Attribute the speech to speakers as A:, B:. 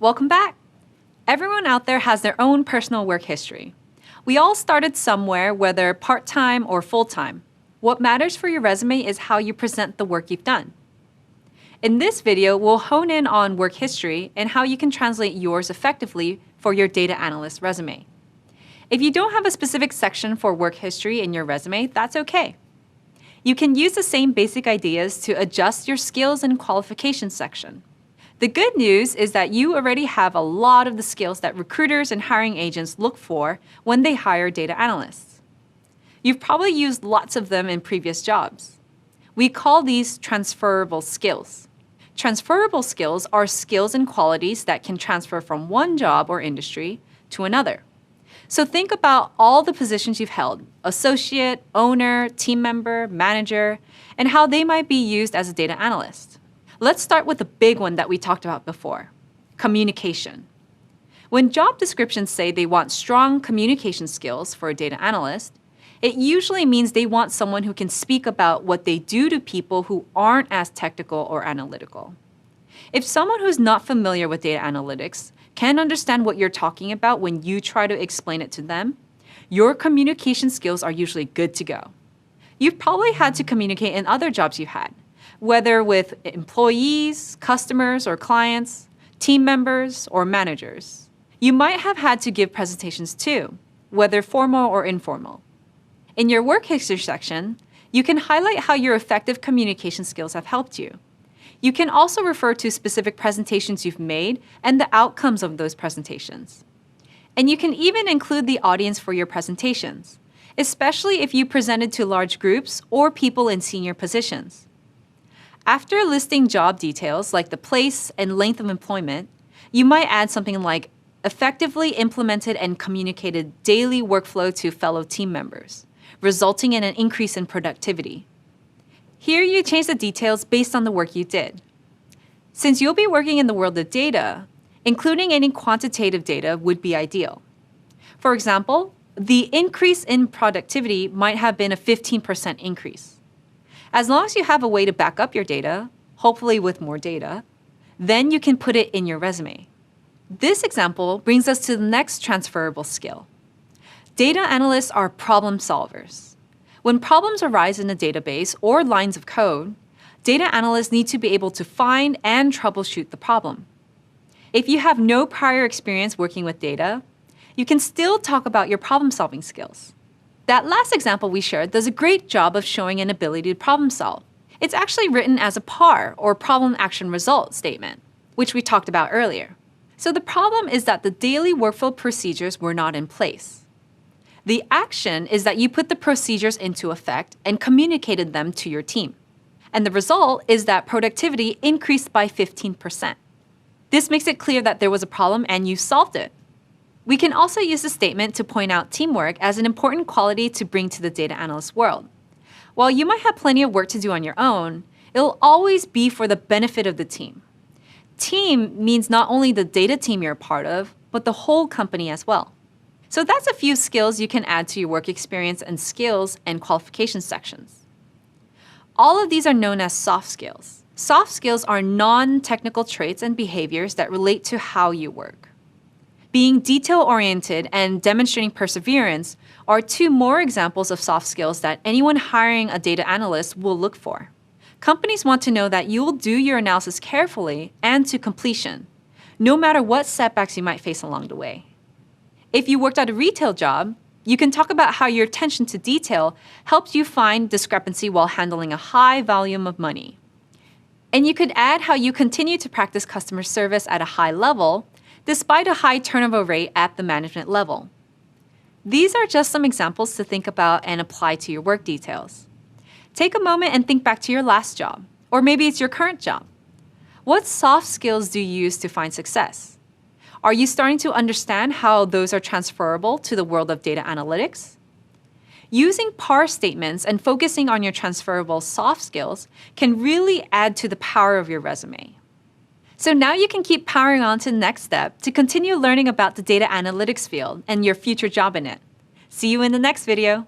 A: Welcome back! Everyone out there has their own personal work history. We all started somewhere, whether part-time or full-time. What matters for your resume is how you present the work you've done. In this video, we'll hone in on work history and how you can translate yours effectively for your data analyst resume. If you don't have a specific section for work history in your resume, that's okay. You can use the same basic ideas to adjust your skills and qualifications section. The good news is that you already have a lot of the skills that recruiters and hiring agents look for when they hire data analysts. You've probably used lots of them in previous jobs. We call these transferable skills. Transferable skills are skills and qualities that can transfer from one job or industry to another. So think about all the positions you've held: associate, owner, team member, manager, and how they might be used as a data analyst. Let's start with the big one that we talked about before: communication. When job descriptions say they want strong communication skills for a data analyst, it usually means they want someone who can speak about what they do to people who aren't as technical or analytical. If someone who's not familiar with data analytics can understand what you're talking about when you try to explain it to them, your communication skills are usually good to go. You've probably had to communicate in other jobs you've had, whether with employees, customers or clients, team members, or managers. You might have had to give presentations too, whether formal or informal. In your work history section, you can highlight how your effective communication skills have helped you. You can also refer to specific presentations you've made and the outcomes of those presentations. And you can even include the audience for your presentations, especially if you presented to large groups or people in senior positions. After listing job details like the place and length of employment, you might add something like effectively implemented and communicated daily workflow to fellow team members, resulting in an increase in productivity. Here you change the details based on the work you did. Since you'll be working in the world of data, including any quantitative data would be ideal. For example, the increase in productivity might have been a 15% increase. As long as you have a way to back up your data, hopefully with more data, then you can put it in your resume. This example brings us to the next transferable skill. Data analysts are problem solvers. When problems arise in a database or lines of code, data analysts need to be able to find and troubleshoot the problem. If you have no prior experience working with data, you can still talk about your problem-solving skills. That last example we shared does a great job of showing an ability to problem solve. It's actually written as a PAR, or problem action result statement, which we talked about earlier. So the problem is that the daily workflow procedures were not in place. The action is that you put the procedures into effect and communicated them to your team. And the result is that productivity increased by 15%. This makes it clear that there was a problem and you solved it. We can also use the statement to point out teamwork as an important quality to bring to the data analyst world. While you might have plenty of work to do on your own, it'll always be for the benefit of the team. Team means not only the data team you're a part of, but the whole company as well. So that's a few skills you can add to your work experience and skills and qualifications sections. All of these are known as soft skills. Soft skills are non-technical traits and behaviors that relate to how you work. Being detail-oriented and demonstrating perseverance are two more examples of soft skills that anyone hiring a data analyst will look for. Companies want to know that you will do your analysis carefully and to completion, no matter what setbacks you might face along the way. If you worked at a retail job, you can talk about how your attention to detail helped you find discrepancy while handling a high volume of money. And you could add how you continue to practice customer service at a high level, despite a high turnover rate at the management level. These are just some examples to think about and apply to your work details. Take a moment and think back to your last job, or maybe it's your current job. What soft skills do you use to find success? Are you starting to understand how those are transferable to the world of data analytics? Using PAR statements and focusing on your transferable soft skills can really add to the power of your resume. So now you can keep powering on to the next step to continue learning about the data analytics field and your future job in it. See you in the next video.